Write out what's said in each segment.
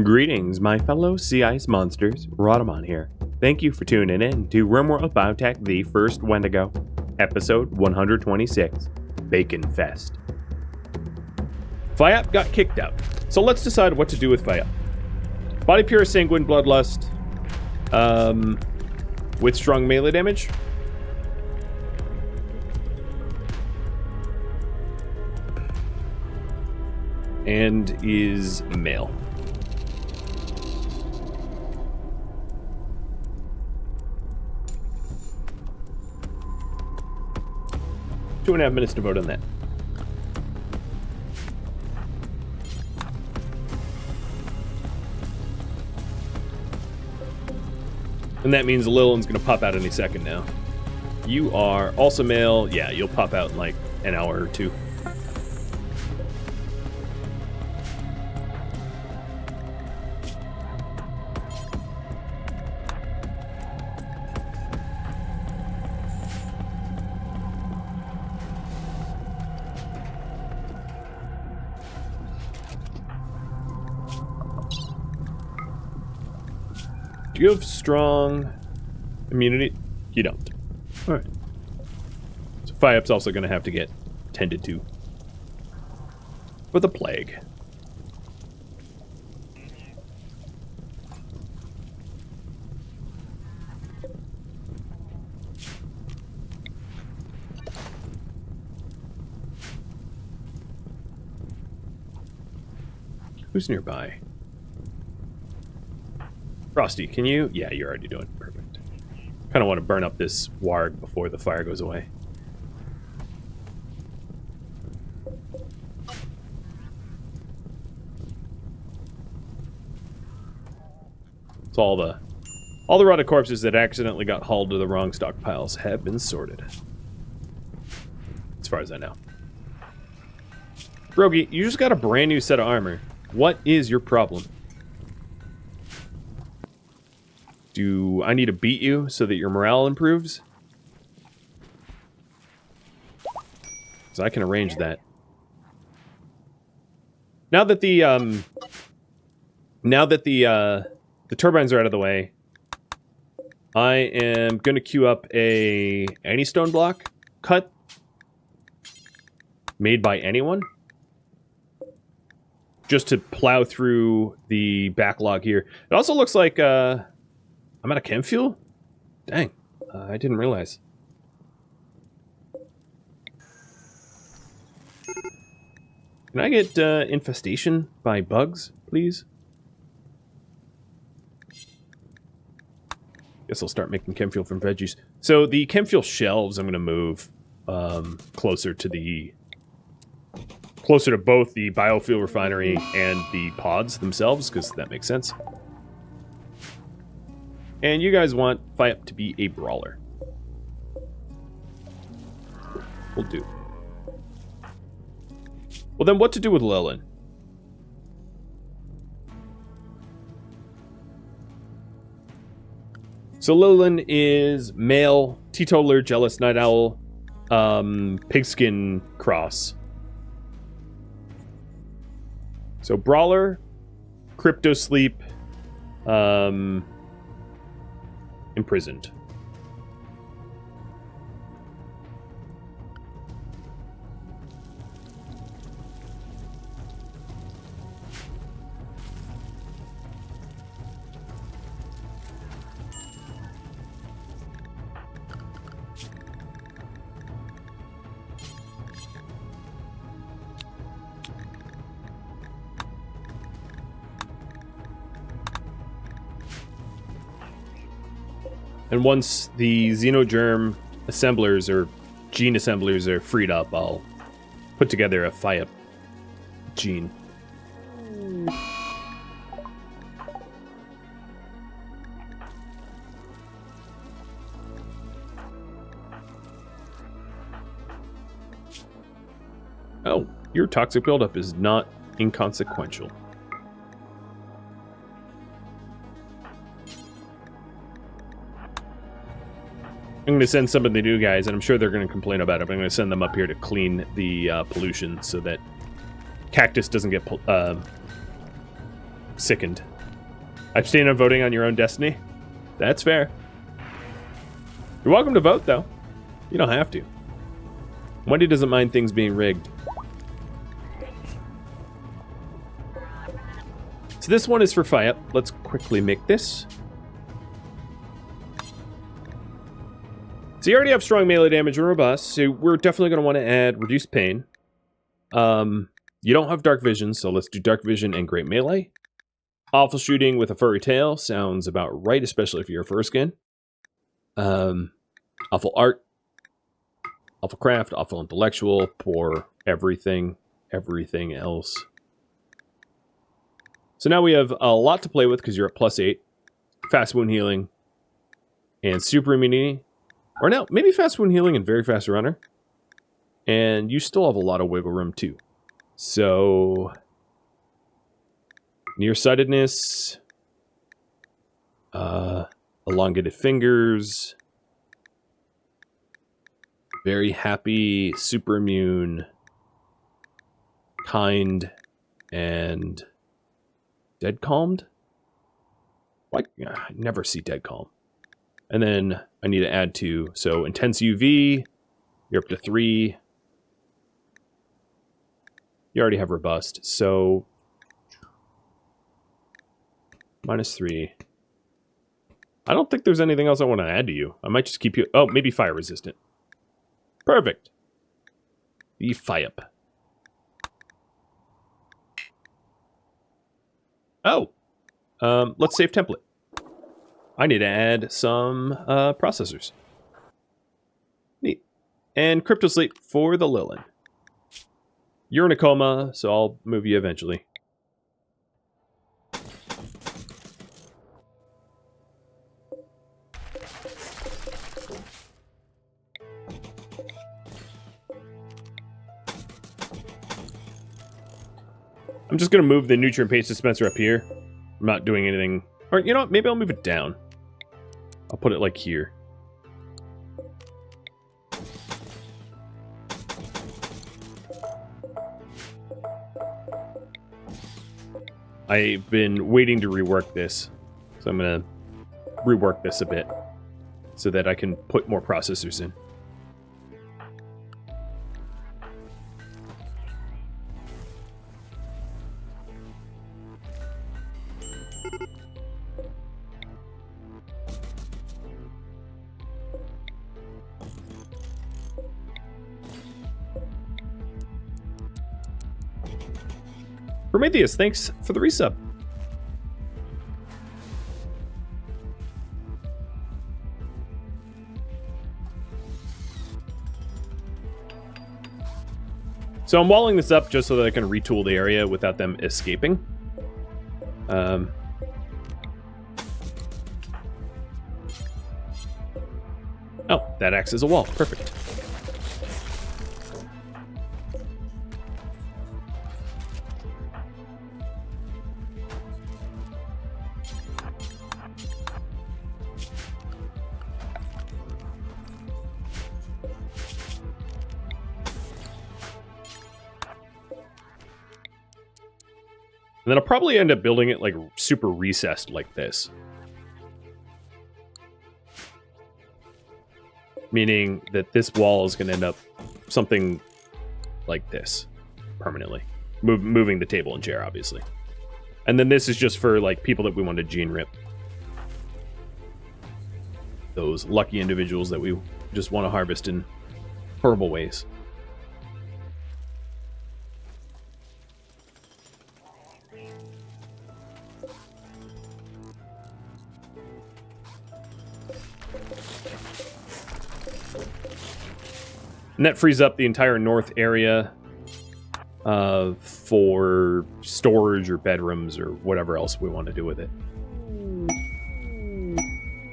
Greetings, my fellow sea ice monsters. Rhadamant here. Thank you for tuning in to RimWorld Biotech, the first Wendigo, episode 126, Baconfest. Fiap got kicked out, so let's decide what to do with Fiap. Body pure, sanguine, bloodlust, with strong melee damage. And is male. Two and a half minutes to vote on that. And that means Lillian's gonna pop out any second now. You are also male. Yeah, you'll pop out in like an hour or two. Do you have strong immunity? You don't. Alright. So Fiap's also going to have to get tended to. For the plague. Who's nearby? Frosty, can you? Yeah, you're already doing it. Perfect. Kind of want to burn up this warg before the fire goes away. So all the rotted corpses that accidentally got hauled to the wrong stockpiles have been sorted. As far as I know. Rogi, you just got a brand new set of armor. What is your problem? Do I need to beat you so that your morale improves? Because I can arrange that. Now that the turbines are out of the way, I am going to queue up a any stone block cut made by anyone, just to plow through the backlog here. It also looks like I'm out of chem fuel? Dang, I didn't realize. Can I get infestation by bugs, please? Guess I'll start making chem fuel from veggies. So the chem fuel shelves I'm going to move closer to both the biofuel refinery and the pods themselves, because that makes sense. And you guys want Fiap to be a brawler. Will do. Well then, what to do with Lillian? So Lillian is male, teetotaler, jealous, night owl, pigskin cross. So brawler, crypto sleep, imprisoned. And once the xenogerm assemblers or gene assemblers are freed up, I'll put together a Fiap gene. Oh, your toxic buildup is not inconsequential. I'm going to send some of the new guys, and I'm sure they're going to complain about it, but I'm going to send them up here to clean the pollution so that Cactus doesn't get sickened. Abstain on voting on your own destiny? That's fair. You're welcome to vote, though. You don't have to. Wendy doesn't mind things being rigged. So this one is for fire. Let's quickly make this. So you already have strong melee damage and robust, so we're definitely going to want to add reduced pain. You don't have dark vision, so let's do dark vision and great melee. Awful shooting with a furry tail sounds about right, especially if you're a fur skin. Awful art. Awful craft, awful intellectual, poor everything else. So now we have a lot to play with because you're at +8. Fast wound healing. And super immunity. Or no, maybe fast wound healing and very fast runner. And you still have a lot of wiggle room too. So nearsightedness. Elongated fingers. Very happy, super immune, kind, and dead calmed? Why? I never see dead calm. And then I need to add 2. So intense UV, you're up to 3. You already have robust, so -3. I don't think there's anything else I want to add to you. I might just keep you... Oh, maybe fire resistant. Perfect. The fire. Oh. Let's save template. I need to add some processors. Neat. And cryptosleep for the Lilin. You're in a coma, so I'll move you eventually. I'm just going to move the nutrient paste dispenser up here. I'm not doing anything. Or, you know what? Maybe I'll move it down. I'll put it like here. I've been waiting to rework this. So I'm going to rework this a bit. So that I can put more processors in. Prometheus, thanks for the resub. So I'm walling this up just so that I can retool the area without them escaping. Oh, that acts as a wall. Perfect. And then I'll probably end up building it like super recessed like this. Meaning that this wall is going to end up something like this permanently. Moving the table and chair, obviously. And then this is just for like people that we want to gene rip. Those lucky individuals that we just want to harvest in horrible ways. And that frees up the entire north area for storage or bedrooms or whatever else we want to do with it.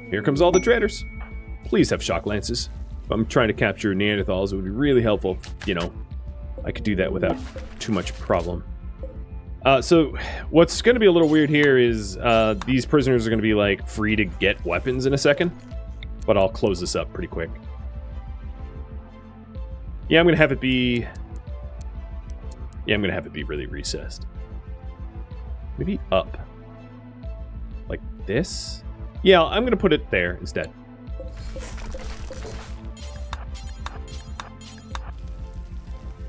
Here comes all the traders. Please have shock lances. If I'm trying to capture Neanderthals, it would be really helpful if, you know, I could do that without too much problem. So what's going to be a little weird here is these prisoners are going to be like free to get weapons in a second. But I'll close this up pretty quick. Yeah, I'm going to have it be... Yeah, I'm going to have it be really recessed. Maybe up. this? Yeah, I'm going to put it there instead.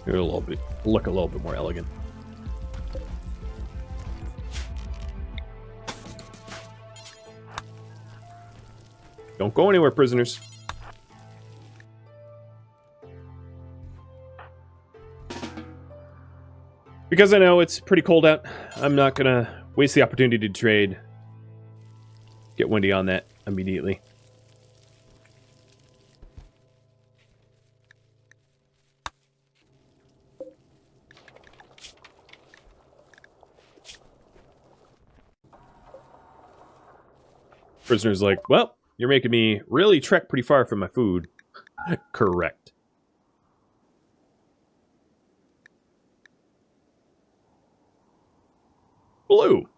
It'll look a little bit more elegant. Don't go anywhere, prisoners. Because I know it's pretty cold out, I'm not gonna waste the opportunity to trade. Get Wendy on that immediately. Prisoner's like, well, you're making me really trek pretty far from my food. Correct. Blue.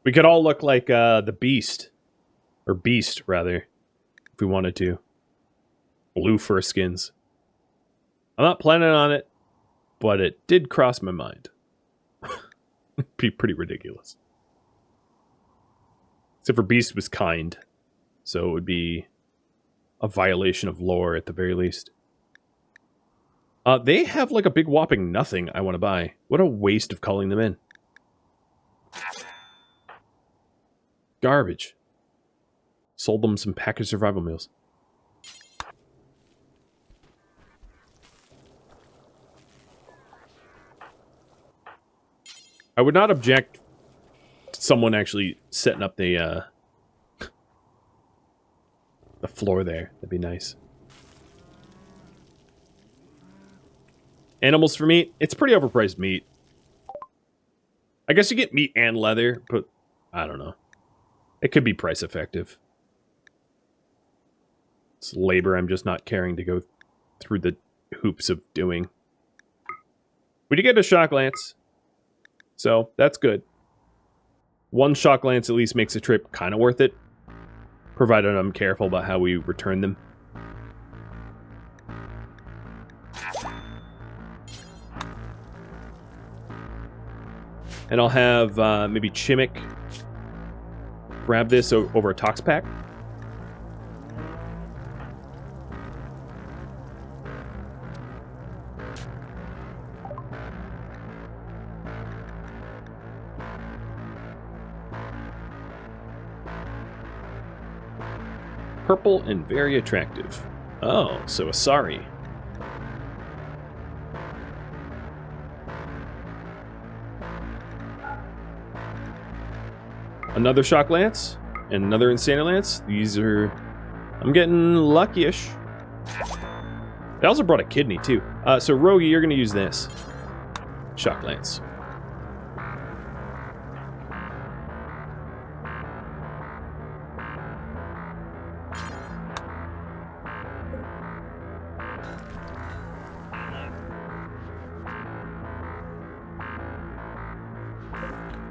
We could all look like the Beast. Or Beast, rather. If we wanted to. Blue fur skins. I'm not planning on it, but it did cross my mind. It'd be pretty ridiculous. Except for Beast was kind. So it would be a violation of lore at the very least. They have like a big whopping nothing I want to buy. What a waste of calling them in. Garbage. Sold them some packaged survival meals. I would not object to someone actually setting up the floor there. That'd be nice. Animals for meat? It's pretty overpriced meat. I guess you get meat and leather, but I don't know. It could be price effective. It's labor I'm just not caring to go through the hoops of doing. We did get a shock lance, so that's good. One shock lance at least makes the trip kind of worth it, provided I'm careful about how we return them. And I'll have maybe Chimic grab this over a Tox Pack. Purple and very attractive. Oh, so Asari. Another Shock Lance, and another Insanity Lance. These are... I'm getting lucky-ish. They also brought a kidney, too. So, Rogi, you're going to use this. Shock Lance.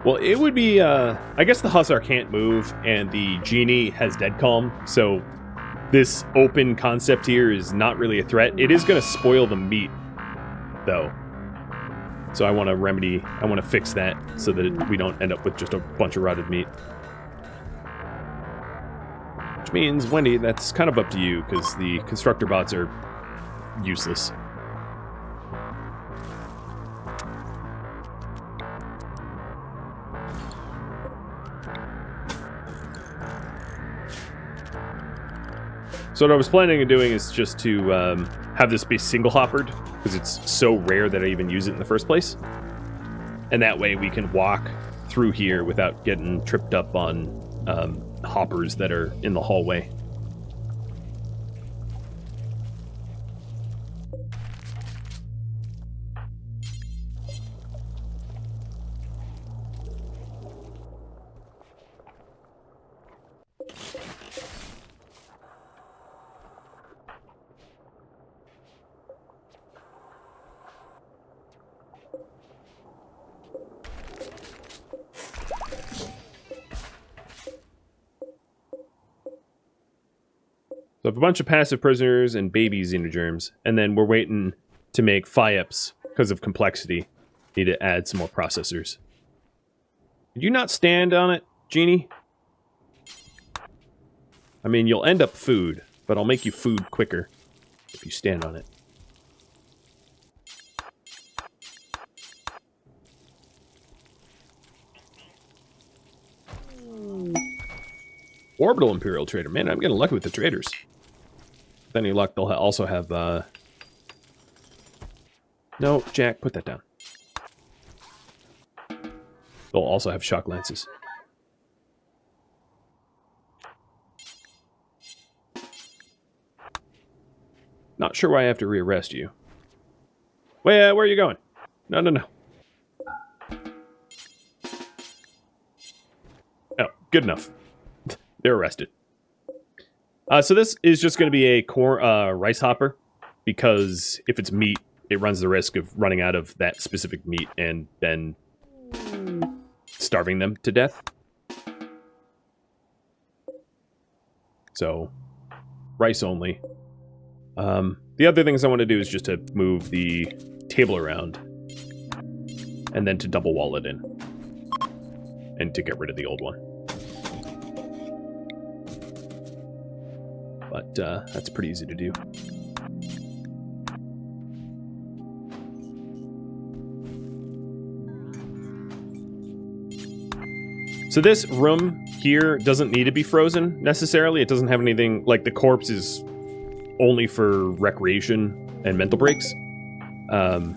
Well, it would be, I guess the Hussar can't move, and the Genie has Dead Calm, so this open concept here is not really a threat. It is going to spoil the meat, though. So I want to fix that, so that we don't end up with just a bunch of rotted meat. Which means, Wendy, that's kind of up to you, because the constructor bots are useless. So what I was planning on doing is just to have this be single-hoppered, because it's so rare that I even use it in the first place. And that way we can walk through here without getting tripped up on hoppers that are in the hallway. So I have a bunch of passive prisoners and baby xenogerms, and then we're waiting to make FIEPs because of complexity. Need to add some more processors. Could you not stand on it, Genie? I mean, you'll end up food, but I'll make you food quicker if you stand on it. Orbital Imperial Trader. Man, I'm getting lucky with the traders. With any luck, they'll also have, No, Jack, put that down. They'll also have shock lances. Not sure why I have to rearrest you. Where are you going? No, no, no. Oh, good enough. They're arrested. So this is just going to be a rice hopper, because if it's meat, it runs the risk of running out of that specific meat and then starving them to death. So, rice only. The other things I want to do is just to move the table around and then to double wall it in and to get rid of the old one. But that's pretty easy to do. So this room here doesn't need to be frozen necessarily. It doesn't have anything, like the corpse is only for recreation and mental breaks. So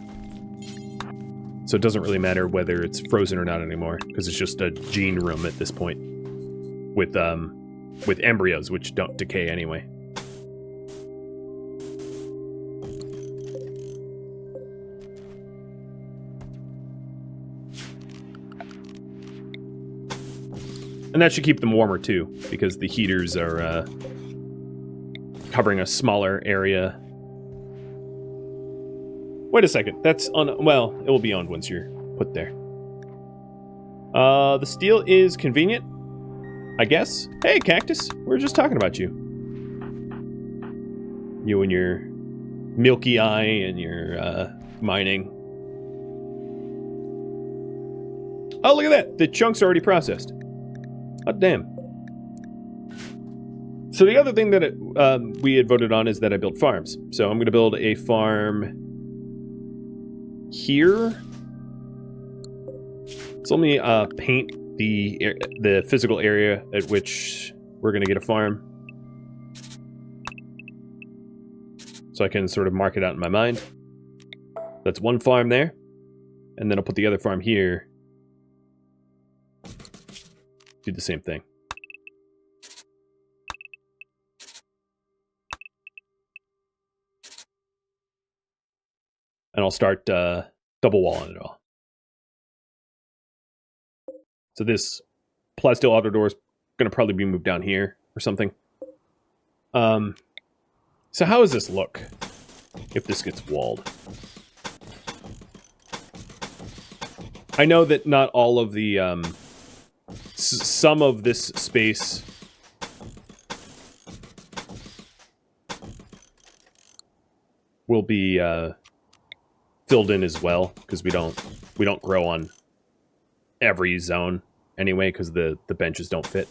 it doesn't really matter whether it's frozen or not anymore, because it's just a gene room at this point with embryos, which don't decay anyway. And that should keep them warmer too, because the heaters are covering a smaller area. Wait a second, that's on. Well, it will be on once you're put there. The steel is convenient, I guess. Hey, Cactus, we were just talking about you. You and your milky eye and your mining. Oh, look at that! The chunks are already processed. Oh, damn. So the other thing that we had voted on is that I build farms. So I'm going to build a farm here. So let me paint the physical area at which we're going to get a farm, so I can sort of mark it out in my mind. That's one farm there, and then I'll put the other farm here. Do the same thing. And I'll start double walling it all. So this plasteel outer door is going to probably be moved down here or something. So how does this look if this gets walled? I know that not all of the some of this space will be filled in as well, because we don't grow on every zone anyway, because the benches don't fit.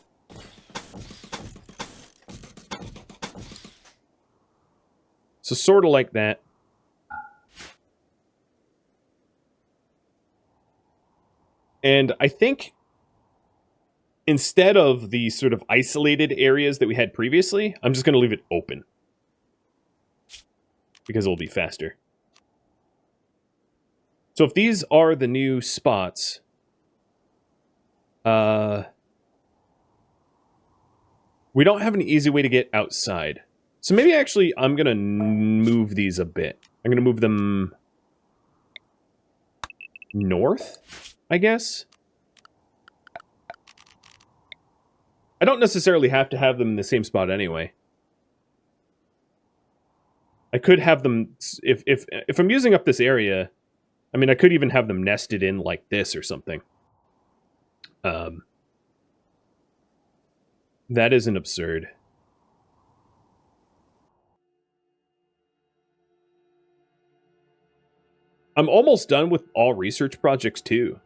So sort of like that. And I think instead of the sort of isolated areas that we had previously, I'm just going to leave it open, because it'll be faster. So if these are the new spots, we don't have an easy way to get outside. So maybe actually I'm going to move these a bit. I'm going to move them north, I guess. I don't necessarily have to have them in the same spot anyway. I could have them, if I'm using up this area, I mean, I could even have them nested in like this or something. That isn't absurd. I'm almost done with all research projects too.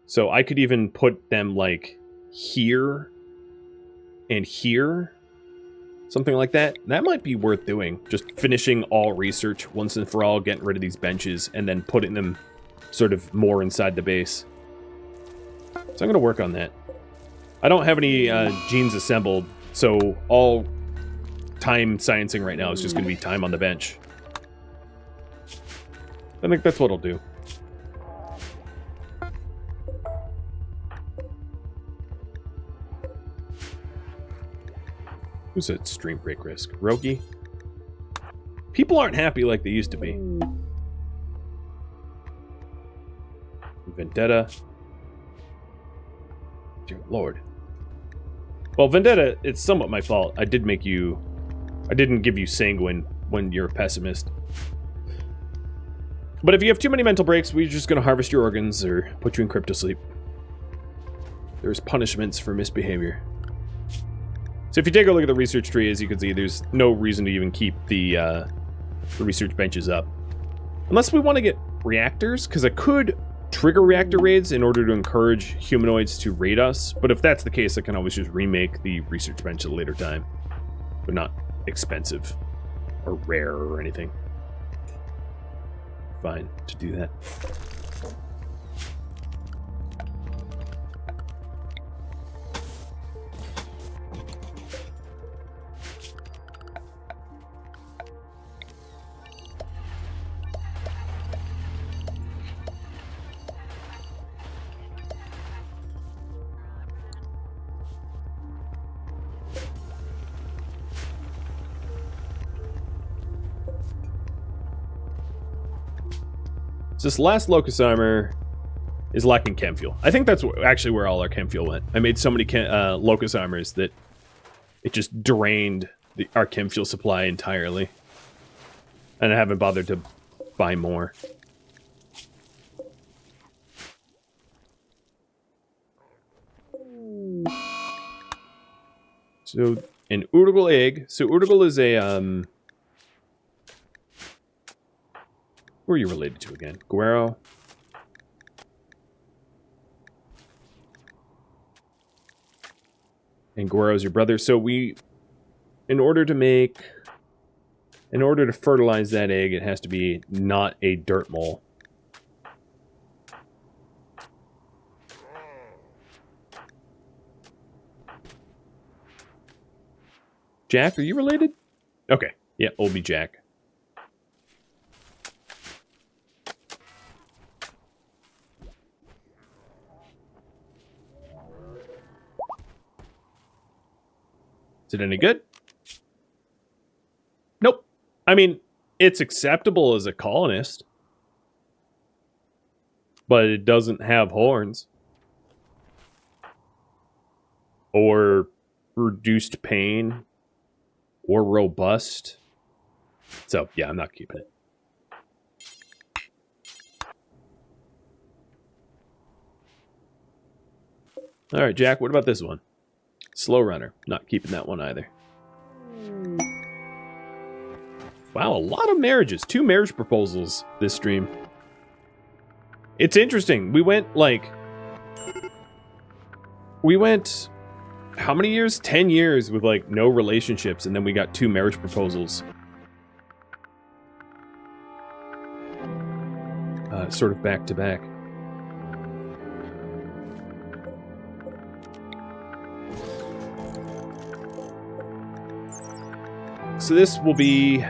So I could even put them like here and here. Something like that. That might be worth doing. Just finishing all research once and for all, getting rid of these benches, and then putting them sort of more inside the base. So I'm going to work on that. I don't have any genes assembled, so all time sciencing right now is just going to be time on the bench. I think that's what I'll do. Who's at stream break risk? Rogi? People aren't happy like they used to be. Vendetta. Dear Lord. Well, Vendetta, it's somewhat my fault. I didn't give you sanguine when you're a pessimist. But if you have too many mental breaks, we're just going to harvest your organs or put you in cryptosleep. There's punishments for misbehavior. So if you take a look at the research tree, as you can see, there's no reason to even keep the research benches up. Unless we want to get reactors, because I could trigger reactor raids in order to encourage humanoids to raid us. But if that's the case, I can always just remake the research bench at a later time. They're not expensive or rare or anything. Fine to do that. So this last locus armor is lacking chem fuel. I think that's actually where all our chem fuel went. I made so many locus armors that it just drained our chem fuel supply entirely. And I haven't bothered to buy more. So, an Urgal egg. So Urgal is a, who are you related to again? Guero? And Guero's your brother. So in order to fertilize that egg, it has to be not a dirt mole. Jack, are you related? Okay. Yeah, old be Jack. Is it any good? Nope. I mean, it's acceptable as a colonist. But it doesn't have horns. Or reduced pain. Or robust. So, yeah, I'm not keeping it. Alright, Jack, what about this one? Slow runner. Not keeping that one either. Wow, a lot of marriages. 2 marriage proposals this stream. It's interesting. We went, how many years? 10 years with, no relationships, and then we got 2 marriage proposals. Sort of back to back. So this will be...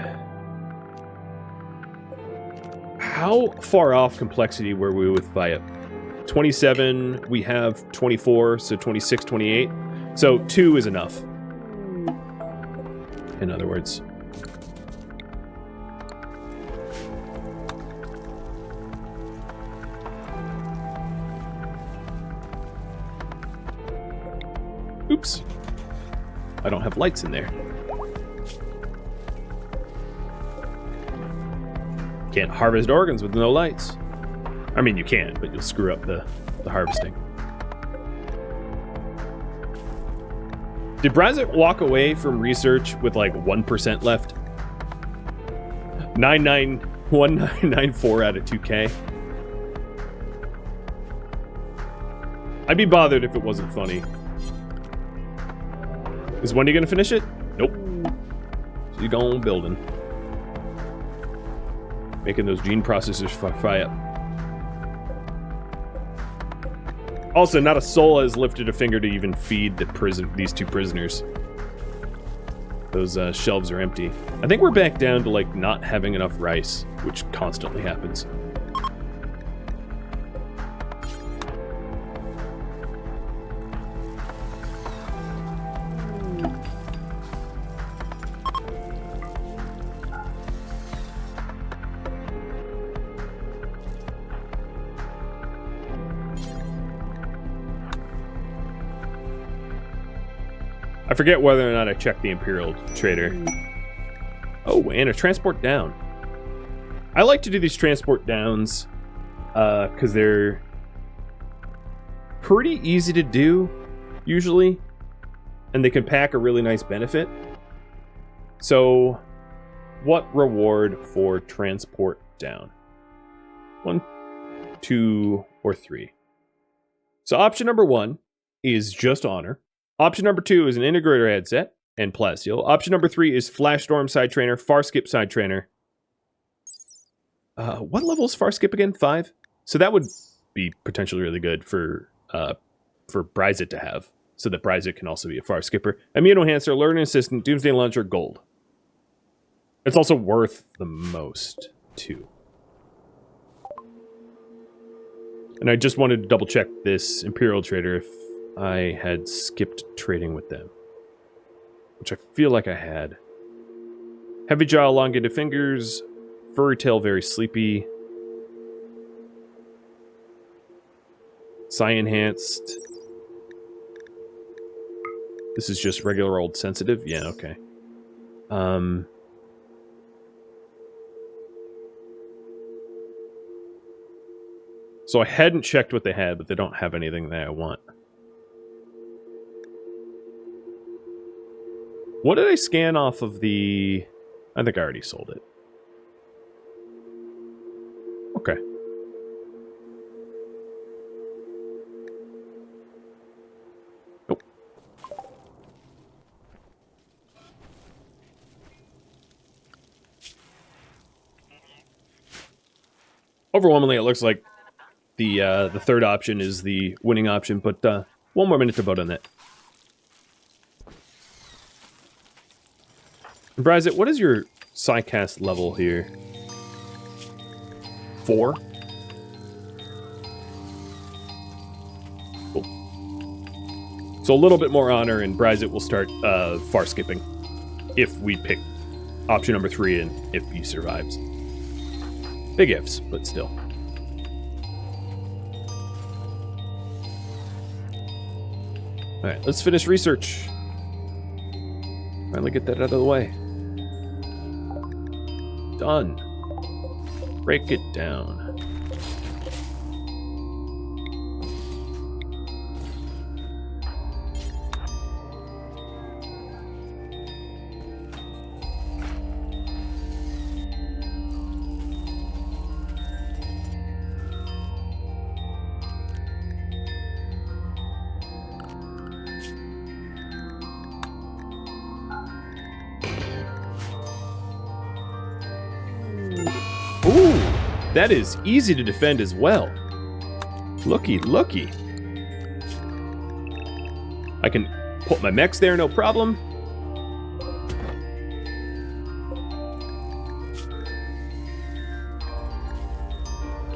How far off complexity were we with Via? 27, we have 24, so 26, 28. So 2 is enough. In other words. Oops. I don't have lights in there. Can't harvest organs with no lights. I mean, you can, but you'll screw up the harvesting. Did Brazek walk away from research with 1% left? 1994 out of 2K. I'd be bothered if it wasn't funny. Is Wendy gonna finish it? Nope. She's going building. Making those gene processors fry up. Also, not a soul has lifted a finger to even feed these two prisoners. Those shelves are empty. I think we're back down to, like, not having enough rice, which constantly happens. I forget whether or not I checked the Imperial Trader. Oh, and a transport down. I like to do these transport downs because they're pretty easy to do, usually, and they can pack a really nice benefit. So, what reward for transport down? 1, 2, or 3. So option number 1 is just honor. Option number 2 is an integrator headset and plasteel. Option number 3 is flash storm side trainer, far skip side trainer. What level is far skip again? 5. So that would be potentially really good for Bryzit to have, so that Bryzit can also be a far skipper. Immunoenhancer, learning assistant, doomsday launcher, gold. It's also worth the most too. And I just wanted to double check this Imperial Trader if I had skipped trading with them, which I feel like I had. Heavy jaw, elongated fingers, furry tail, very sleepy. Psi enhanced. This is just regular old sensitive? Yeah, okay. So I hadn't checked what they had, but they don't have anything that I want. What did I scan off of the... I think I already sold it. Okay. Nope. Overwhelmingly, it looks like the third option is the winning option, but one more minute to vote on that. Bryzit, what is your Psycast level here? 4? Cool. So a little bit more honor, and Bryzit will start far skipping if we pick option number 3 and if he survives. Big ifs, but still. Alright, let's finish research. Finally get that out of the way. Done. Break it down. That is easy to defend as well. Looky, looky. I can put my mechs there, no problem.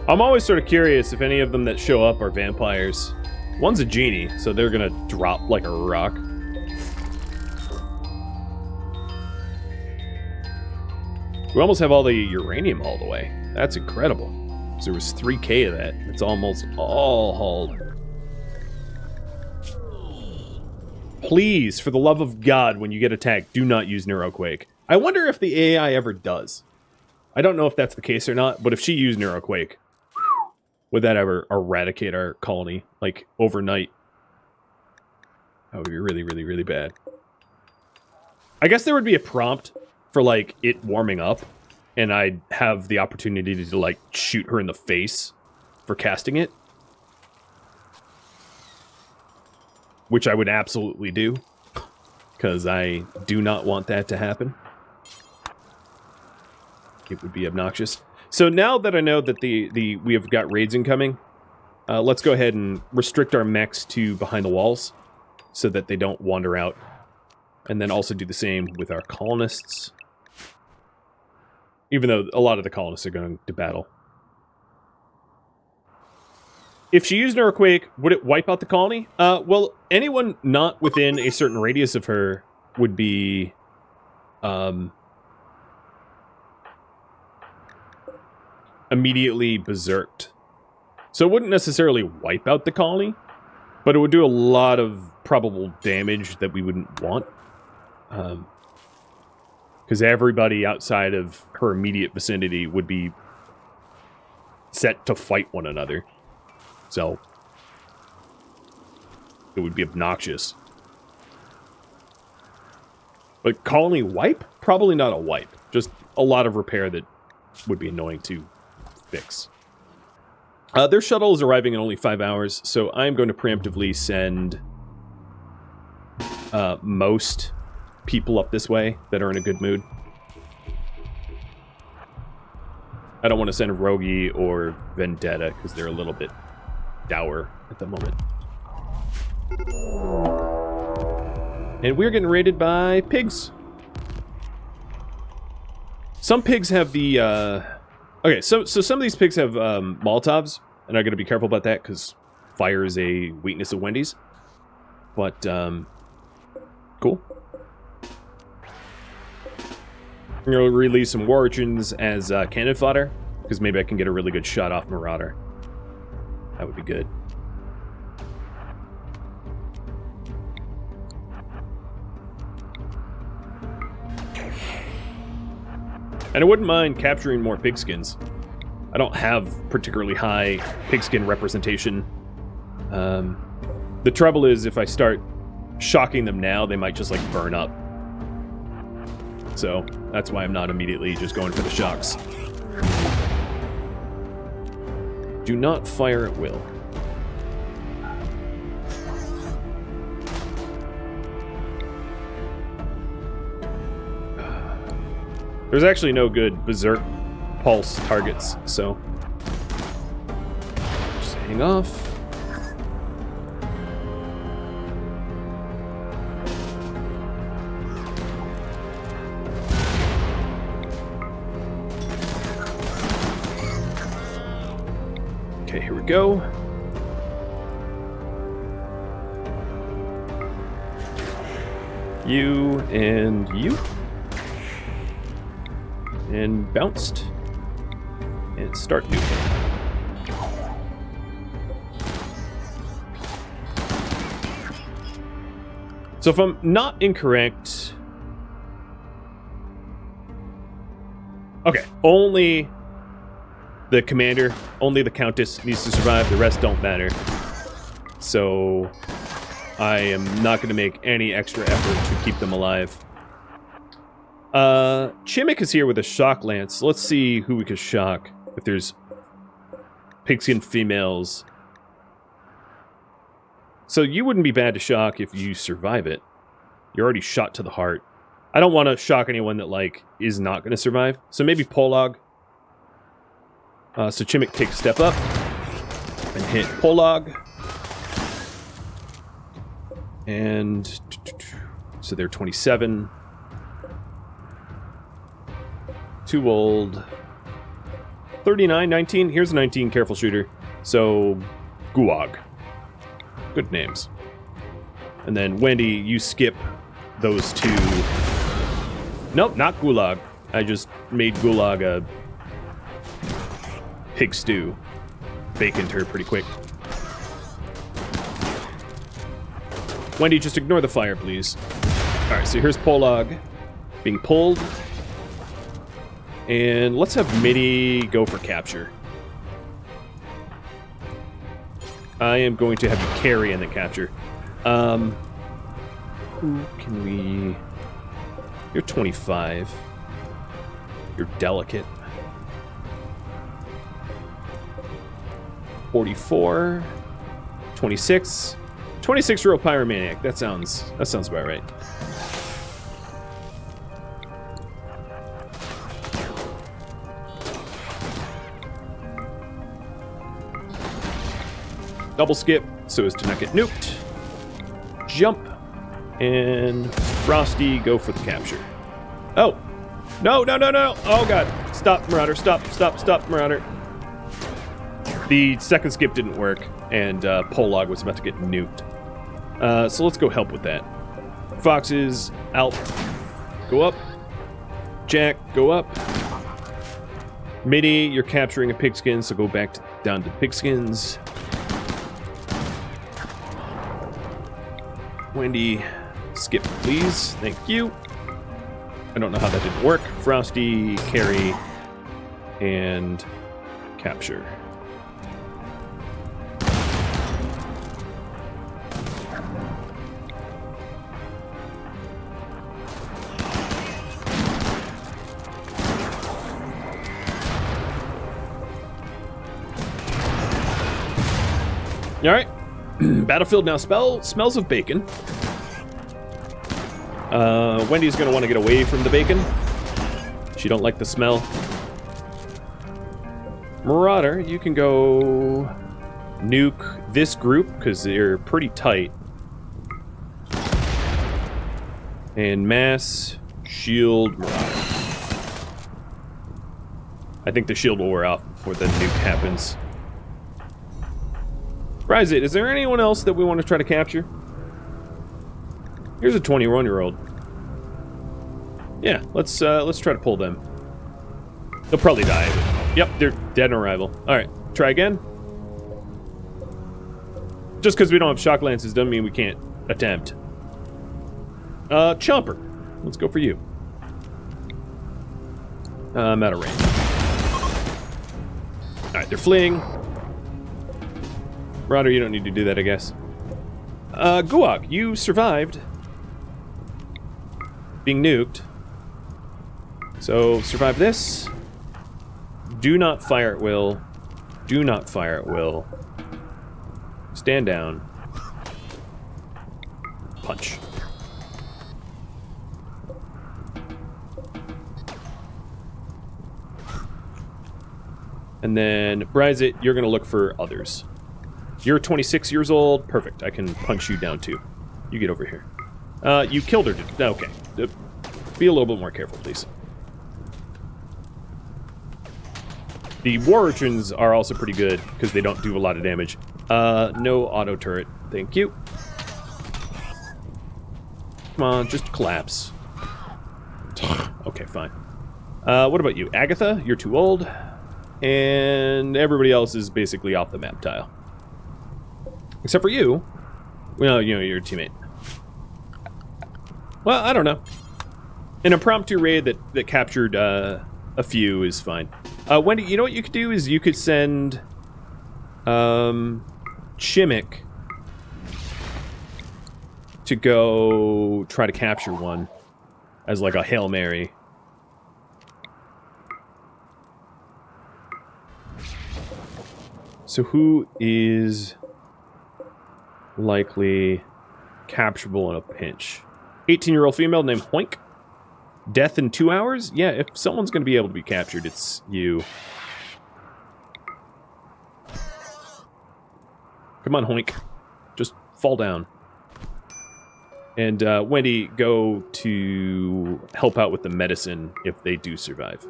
I'm always sort of curious if any of them that show up are vampires. One's a genie, so they're gonna drop like a rock. We almost have all the uranium hauled away. That's incredible. So there was 3K of that. It's almost all hauled. Please, for the love of God, when you get attacked, do not use Neuroquake. I wonder if the AI ever does. I don't know if that's the case or not, but if she used Neuroquake, would that ever eradicate our colony, like, overnight? That would be really, really, really bad. I guess there would be a prompt for, like, it warming up, and I'd have the opportunity to, like, shoot her in the face for casting it. which I would absolutely do, because I do not want that to happen. It would be obnoxious. So now that I know that we have got raids incoming, let's go ahead and restrict our mechs to behind the walls so that they don't wander out. And then also do the same with our colonists. Even though a lot of the colonists are going to battle. If she used an earthquake, would it wipe out the colony? Well, anyone not within a certain radius of her would be... immediately berserked. So it wouldn't necessarily wipe out the colony, but it would do a lot of probable damage that we wouldn't want. Because everybody outside of her immediate vicinity would be set to fight one another. So it would be obnoxious. But colony wipe? Probably not a wipe. Just a lot of repair that would be annoying to fix. Their shuttle is arriving in only 5 hours, so I'm going to preemptively send most people up this way that are in a good mood. I don't want to send Rogi or Vendetta, because they're a little bit dour at the moment. And we're getting raided by pigs. Some pigs have the... Okay, so some of these pigs have Molotovs, and I got to be careful about that, because fire is a weakness of Wendy's. But, cool. I'm going to release some war urchins as cannon fodder, because maybe I can get a really good shot off Marauder. That would be good. And I wouldn't mind capturing more pigskins. I don't have particularly high pigskin representation. The trouble is, if I start shocking them now, they might just, like, burn up. So, that's why I'm not immediately just going for the shocks. Do not fire at will. There's actually no good berserk pulse targets, so just hang off. Okay, here we go. You and you. And bounced. And start nuking. So if I'm not incorrect... Okay, only the commander, only the countess needs to survive. The rest don't matter. So I am not going to make any extra effort to keep them alive. Chimik is here with a shock lance. Let's see who we can shock. If there's pigskin females. So you wouldn't be bad to shock if you survive it. You're already shot to the heart. I don't want to shock anyone that, like, is not going to survive. So maybe Polog. So Chimik takes a step up and hit Polog. And so they're 27. Too old. 39, 19. Here's a 19, careful shooter. So, Gulag. Good names. And then, Wendy, you skip those two. Nope, not Gulag. I just made Gulag a pig stew. Baconed her pretty quick. Wendy, just ignore the fire, please. Alright, so here's Polog being pulled. And let's have Mitty go for capture. I am going to have you carry and then capture. Who can we... You're 25. You're delicate. 44. 26. 26-year-old pyromaniac. That sounds about right. Double skip so as to not get nuked. Jump. And Frosty, go for the capture. Oh. No. Oh, God. Stop, Marauder. Stop, Marauder. The second skip didn't work, and Polog was about to get nuked. So let's go help with that. Foxes, Alp, go up. Jack, go up. Mitty, you're capturing a pigskin, so go back down to the pigskins. Wendy, skip, please. Thank you. I don't know how that didn't work. Frosty, carry, and capture. All right. Battlefield now smells of bacon. Wendy's going to want to get away from the bacon. She don't like the smell. Marauder, you can go nuke this group because they're pretty tight. And mass shield Marauder. I think the shield will wear off before the nuke happens. Rise it. Is there anyone else that we want to try to capture? Here's a 21-year-old. Yeah, let's try to pull them. They'll probably die. But, yep, they're dead on arrival. All right, try again. Just because we don't have shock lances doesn't mean we can't attempt. Chomper. Let's go for you. I'm out of range. All right, they're fleeing. Marauder, you don't need to do that, I guess. Guok, you survived being nuked. So, survive this. Do not fire at will. Do not fire at will. Stand down. Punch. And then, Bryzit, you're going to look for others. You're 26 years old. Perfect. I can punch you down too. You get over here. You killed her. Okay. Be a little bit more careful, please. The war urchins are also pretty good because they don't do a lot of damage. No auto turret. Thank you. Come on, just collapse. Okay, fine. What about you? Agatha, you're too old. And everybody else is basically off the map tile. Except for you. Well, you know, you're a teammate. Well, I don't know. An impromptu raid that captured a few is fine. Wendy, you know what you could do is you could send Chimmick to go try to capture one as like a Hail Mary. So who is likely capturable in a pinch? 18-year-old female named Hoink. Death in 2 hours? Yeah, if someone's going to be able to be captured, it's you. Come on, Hoink. Just fall down. And Wendy, go to help out with the medicine if they do survive.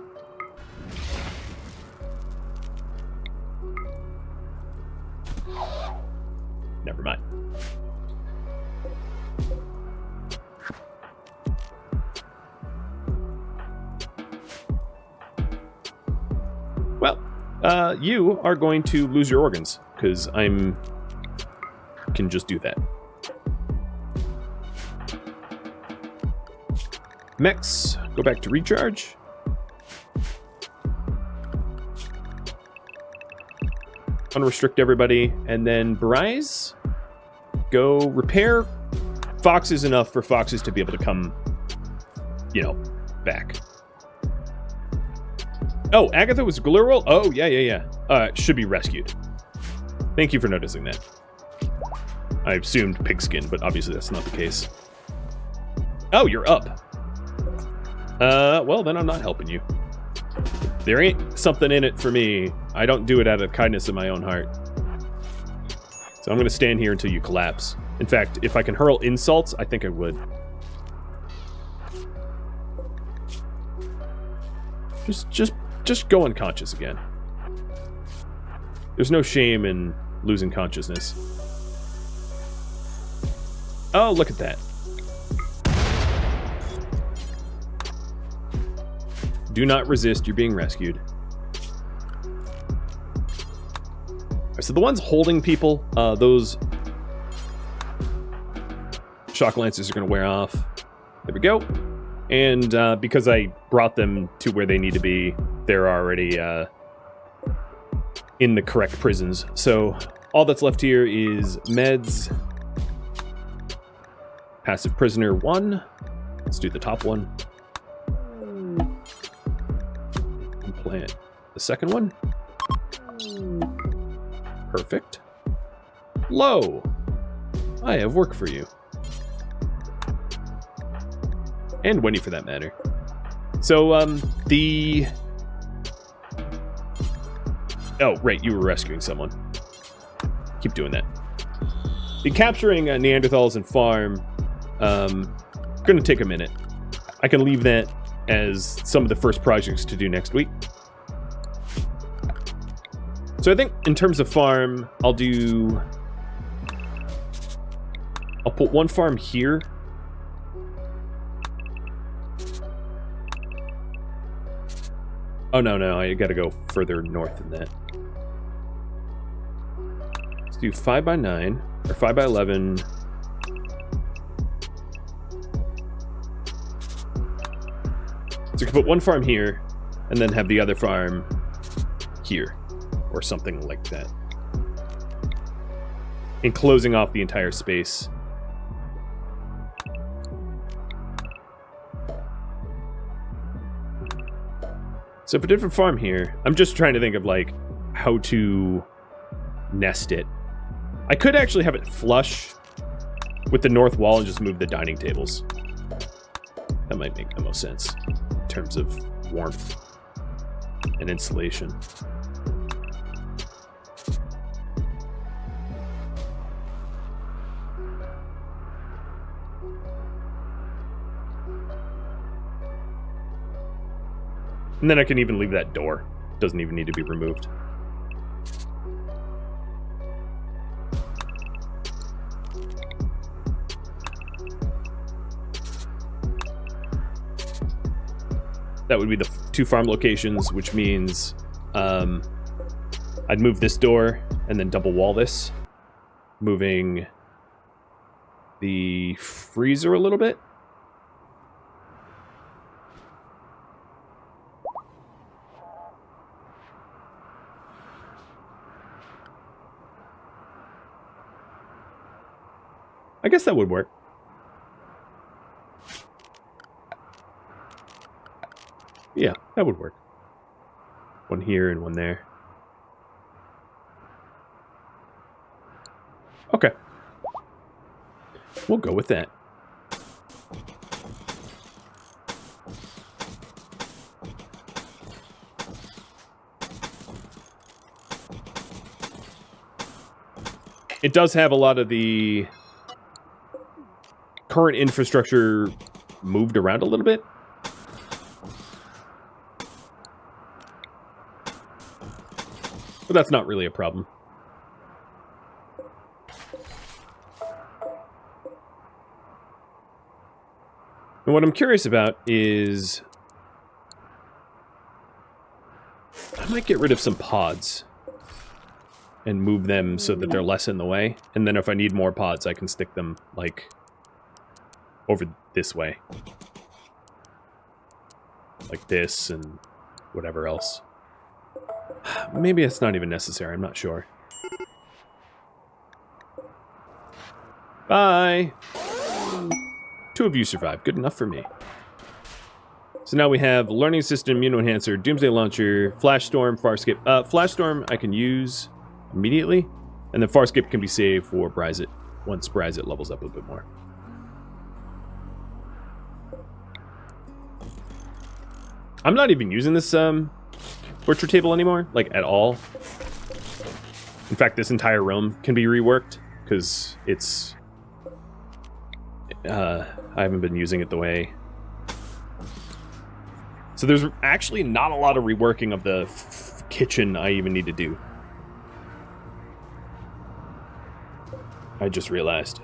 Never mind. Well, you are going to lose your organs, because can just do that. Mechs, go back to recharge. Unrestrict everybody, and then Bryce, go repair foxes enough for foxes to be able to come, you know, back. Oh, Agatha was glitterworld? Oh, yeah. Should be rescued. Thank you for noticing that. I assumed pigskin, but obviously that's not the case. Oh, you're up. Well, then I'm not helping you. There ain't something in it for me. I don't do it out of kindness of my own heart. So I'm going to stand here until you collapse. In fact, if I can hurl insults, I think I would. Just go unconscious again. There's no shame in losing consciousness. Oh, look at that. Do not resist, you're being rescued. So the ones holding people, those shock lancers are going to wear off. There we go. And because I brought them to where they need to be, they're already in the correct prisons. So all that's left here is meds. Passive prisoner 1. Let's do the top one. Implant the second one. Perfect. Low. I have work for you. And Wendy for that matter. So, oh, right, you were rescuing someone. Keep doing that. The capturing Neanderthals and farm, gonna take a minute. I can leave that as some of the first projects to do next week. So I think in terms of farm, I'll put one farm here. Oh, no, I gotta go further north than that. Let's do 5x9, or 5x11. So you can put one farm here, and then have the other farm here, or something like that. And closing off the entire space. So if a different farm here, I'm just trying to think of like how to nest it. I could actually have it flush with the north wall and just move the dining tables. That might make the most sense in terms of warmth and insulation. And then I can even leave that door. Doesn't even need to be removed. That would be the 2 farm locations, which means I'd move this door and then double wall this, moving the freezer a little bit. I guess that would work. Yeah, that would work. One here and one there. Okay. We'll go with that. It does have a lot of the current infrastructure moved around a little bit. But that's not really a problem. And what I'm curious about is I might get rid of some pods and move them so that they're less in the way. And then if I need more pods, I can stick them like over this way. Like this and whatever else. Maybe it's not even necessary, I'm not sure. Bye! 2 of you survived, good enough for me. So now we have Learning System, Immunoenhancer, Doomsday Launcher, Flash Storm, Farscape. Flash Storm I can use immediately, and then Farscape can be saved for Bryzit. once Sprazit levels up a bit more. I'm not even using this portrait table anymore, like at all. In fact, this entire realm can be reworked because it's I haven't been using it the way. So there's actually not a lot of reworking of the kitchen I even need to do. I just realized.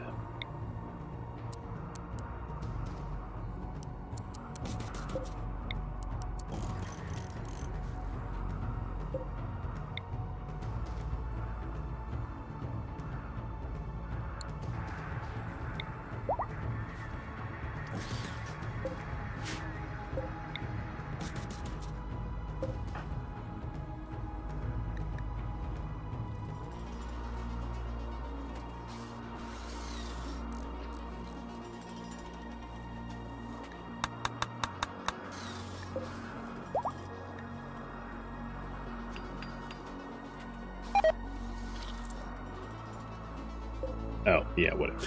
Oh, yeah, whatever.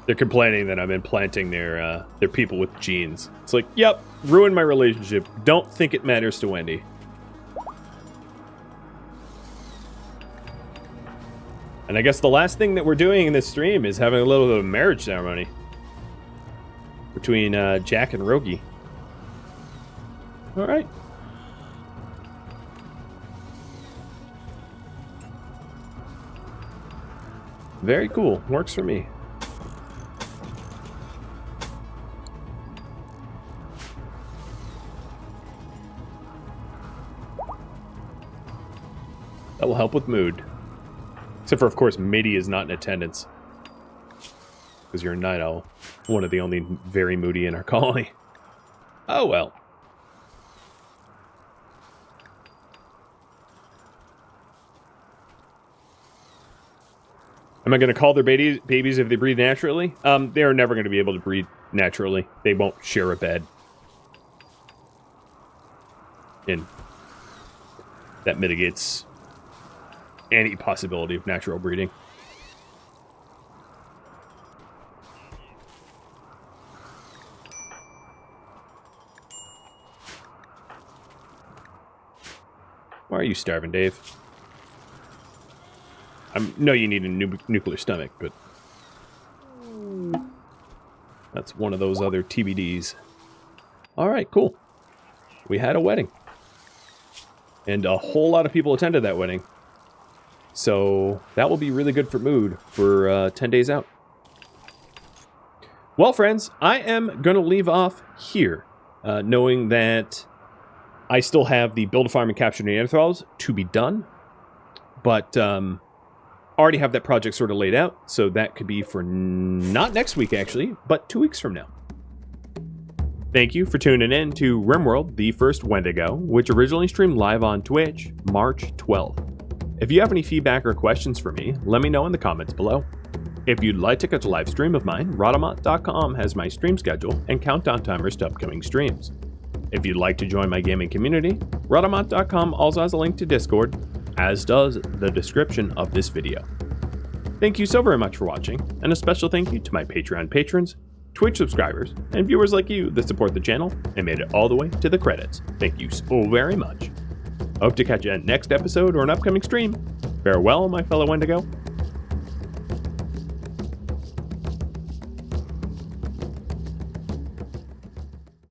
They're complaining that I'm implanting their people with genes. It's like, yep, ruined my relationship. Don't think it matters to Wendy. And I guess the last thing that we're doing in this stream is having a little bit of a marriage ceremony between Jack and Rogi. All right. Very cool. Works for me. That will help with mood. Except for, of course, Mitty is not in attendance. Because you're a night owl. One of the only very moody in our colony. Oh, well. Am I going to call their babies if they breed naturally? They are never going to be able to breed naturally. They won't share a bed. And that mitigates any possibility of natural breeding. Why are you starving, Dave? I know you need a nuclear stomach, but that's one of those other TBDs. All right, cool. We had a wedding. And a whole lot of people attended that wedding. So that will be really good for mood for 10 days out. Well, friends, I am going to leave off here, knowing that I still have the build a farm and capture Neanderthals to be done. But already have that project sort of laid out, so that could be for not next week, actually, but 2 weeks from now. Thank you for tuning in to RimWorld, the first Wendigo, which originally streamed live on Twitch, March 12th. If you have any feedback or questions for me, let me know in the comments below. If you'd like to catch a live stream of mine, Rhadamant.com has my stream schedule and countdown timers to upcoming streams. If you'd like to join my gaming community, Rhadamant.com also has a link to Discord, as does the description of this video. Thank you so very much for watching, and a special thank you to my Patreon patrons, Twitch subscribers, and viewers like you that support the channel and made it all the way to the credits. Thank you so very much. I hope to catch you at next episode or an upcoming stream. Farewell, my fellow Wendigo,